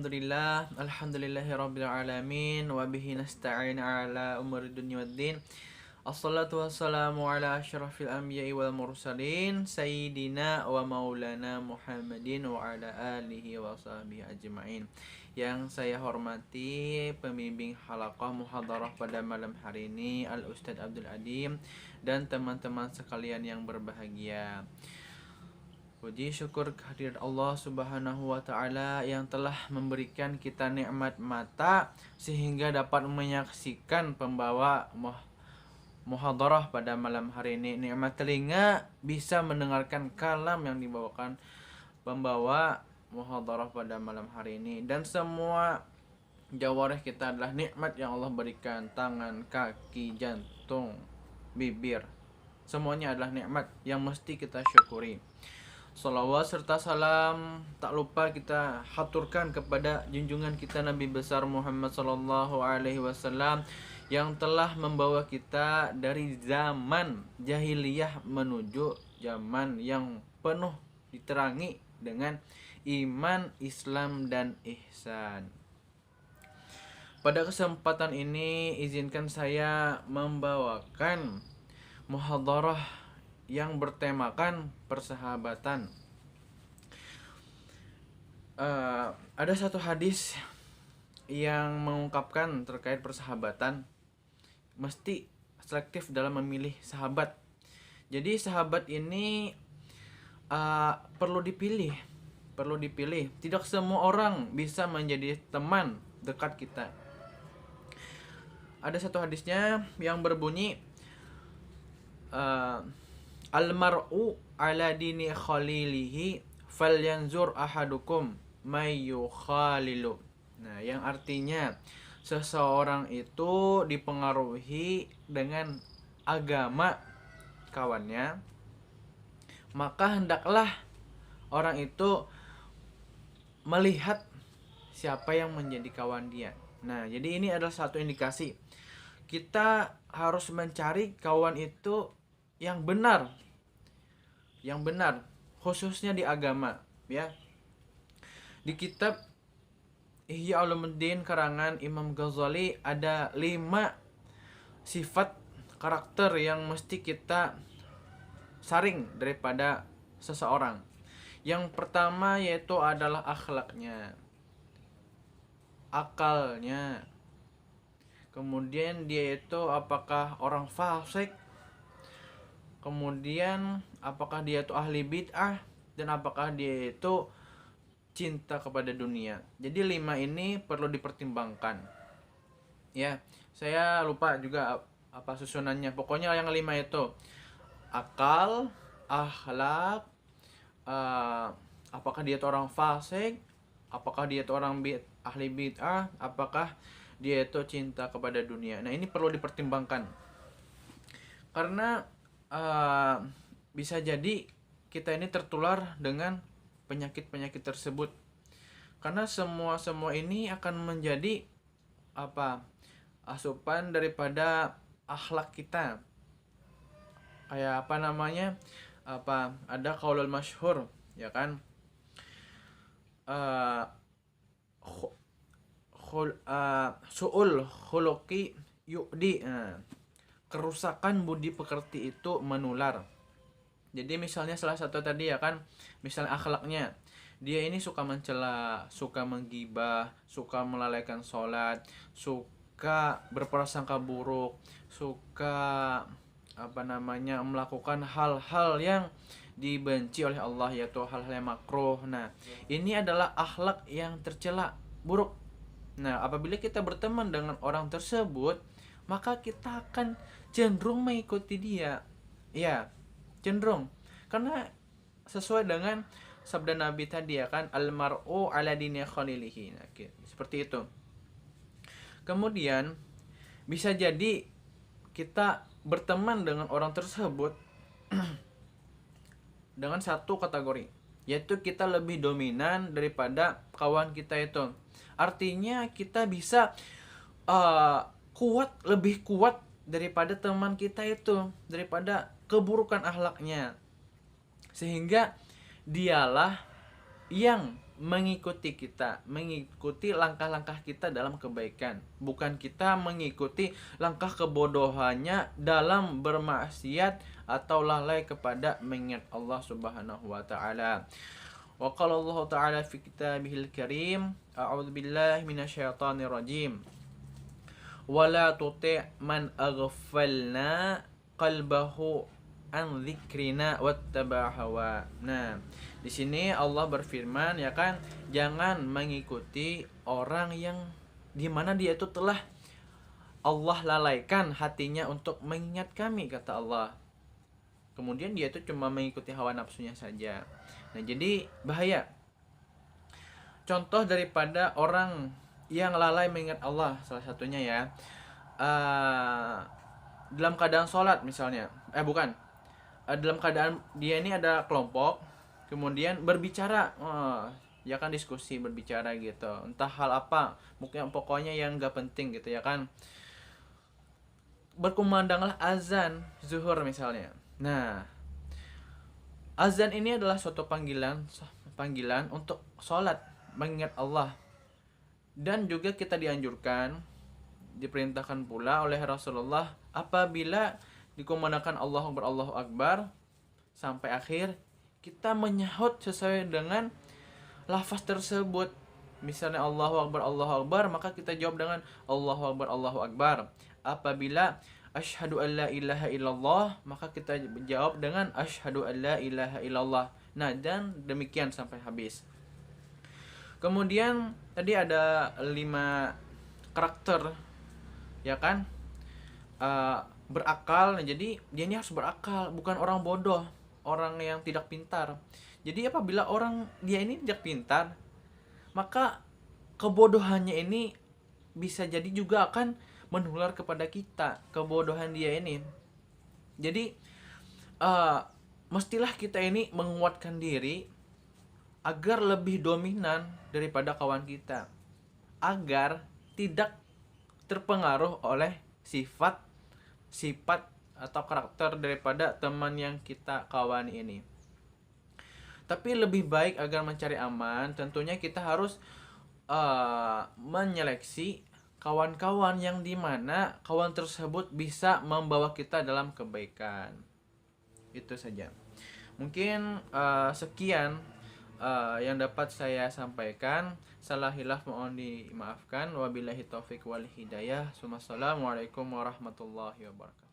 Alhamdulillahirabbil alamin wa bihi nasta'in ala umuri dunya waddin. Assalatu wassalamu ala asyrafil anbiya'i wal mursalin sayyidina wa maulana Muhammadin wa ala alihi wa sahbihi ajma'in. Yang saya hormati pembimbing halaqah muhadarah pada malam hari ini Al Ustadz Abdul Adim dan teman-teman sekalian yang berbahagia. Puji syukur kehadirat Allah Subhanahu wa taala yang telah memberikan kita nikmat mata sehingga dapat menyaksikan pembawa muhadarah pada malam hari ini. Nikmat telinga bisa mendengarkan kalam yang dibawakan pembawa muhadarah pada malam hari ini, dan semua jawarih kita adalah nikmat yang Allah berikan. Tangan, kaki, jantung, bibir, semuanya adalah nikmat yang mesti kita syukuri. Salawat serta salam tak lupa kita haturkan kepada junjungan kita Nabi besar Muhammad sallallahu alaihi wasallam yang telah membawa kita dari zaman jahiliyah menuju zaman yang penuh diterangi dengan iman, Islam, dan ihsan. Pada kesempatan ini izinkan saya membawakan muhadarah yang bertemakan persahabatan. Ada satu hadis yang mengungkapkan terkait persahabatan, mesti selektif dalam memilih sahabat. Jadi sahabat ini perlu dipilih. Tidak semua orang bisa menjadi teman dekat kita. Ada satu hadisnya yang berbunyi, Almar'u ala dini khalilihi falyanzur ahadukum mayu khalilu. Nah, yang artinya seseorang itu dipengaruhi dengan agama kawannya, maka hendaklah orang itu melihat siapa yang menjadi kawan dia. Nah, jadi ini adalah satu indikasi kita harus mencari kawan itu yang benar, khususnya di agama, ya. Di kitab Ihya Ulumuddin karangan Imam Ghazali ada 5 sifat karakter yang mesti kita saring daripada seseorang. Yang pertama yaitu adalah akhlaknya, akalnya. Kemudian dia itu apakah orang fasik, kemudian apakah dia itu ahli bid'ah, dan apakah dia itu cinta kepada dunia. Jadi 5 ini perlu dipertimbangkan. Ya, saya lupa juga apa susunannya. Pokoknya yang 5 itu akal, akhlak, apakah dia itu orang fasik, apakah dia itu orang ahli bid'ah, apakah dia itu cinta kepada dunia. Nah, ini perlu dipertimbangkan. Karena bisa jadi kita ini tertular dengan penyakit-penyakit tersebut. Karena semua ini akan menjadi asupan daripada akhlak kita. Kayak ada qaulul masyhur, ya kan? Su'ul khuluqi yu'di. Kerusakan budi pekerti itu menular. Jadi misalnya salah satu tadi, ya kan, misalnya akhlaknya, dia ini suka mencela, suka menggibah, suka melalaikan sholat, suka berprasangka buruk, suka melakukan hal-hal yang dibenci oleh Allah, yaitu hal-hal yang makruh. Nah, ini adalah akhlak yang tercela, buruk. Nah, apabila kita berteman dengan orang tersebut, maka kita akan cenderung mengikuti dia. Ya, cenderung. Karena sesuai dengan sabda Nabi tadi, ya kan, almar'u ala dini khalilihi. Nah, seperti itu. Kemudian bisa jadi kita berteman dengan orang tersebut dengan satu kategori, yaitu kita lebih dominan daripada kawan kita itu. Artinya kita bisa lebih kuat daripada teman kita itu, daripada keburukan akhlaknya, sehingga dialah yang mengikuti kita, mengikuti langkah-langkah kita dalam kebaikan, bukan kita mengikuti langkah kebodohannya dalam bermaksiat atau lalai kepada mengingat Allah Subhanahu wa taala. Wa qala Allah taala fi kitabihil karim, a'udzu billahi minasyaitonir rajim. Wala tuti' man aghfalna qalbahu an dzikrina wattaba hawa. Nah, di sini Allah berfirman ya kan, jangan mengikuti orang yang dimana dia itu telah Allah lalaikan hatinya untuk mengingat kami, kata Allah. Kemudian dia itu cuma mengikuti hawa nafsunya saja. Nah, jadi bahaya. Contoh daripada orang yang lalai mengingat Allah salah satunya ya, dalam keadaan sholat misalnya, bukan, dalam keadaan dia ini ada kelompok, kemudian berbicara, ya kan, diskusi, berbicara gitu, entah hal apa, mungkin pokoknya yang gak penting gitu ya kan. Berkumandanglah azan zuhur misalnya. Nah, azan ini adalah suatu panggilan untuk sholat, mengingat Allah. Dan juga kita dianjurkan, diperintahkan pula oleh Rasulullah, apabila dikumandangkan Allahu Akbar sampai akhir, kita menyahut sesuai dengan lafaz tersebut. Misalnya Allahu Akbar, maka kita jawab dengan Allahu Akbar. Apabila asyhadu an la ilaha illallah, maka kita jawab dengan asyhadu an la ilaha illallah. Nah, dan demikian sampai habis. Kemudian tadi ada 5 karakter ya kan, berakal. Nah, jadi dia ini harus berakal, bukan orang bodoh, orang yang tidak pintar. Jadi apabila orang dia ini tidak pintar, maka kebodohannya ini bisa jadi juga akan menular kepada kita, kebodohan dia ini. Jadi mestilah kita ini menguatkan diri agar lebih dominan daripada kawan kita, agar tidak terpengaruh oleh sifat atau karakter daripada teman yang kita kawani ini. Tapi lebih baik agar mencari aman, tentunya kita harus menyeleksi kawan-kawan yang dimana kawan tersebut bisa membawa kita dalam kebaikan. Itu saja. Mungkin sekian yang dapat saya sampaikan. Salah hilaf mohon dimaafkan. Wabillahi taufik wal hidayah. Assalamualaikum warahmatullahi wabarakatuh.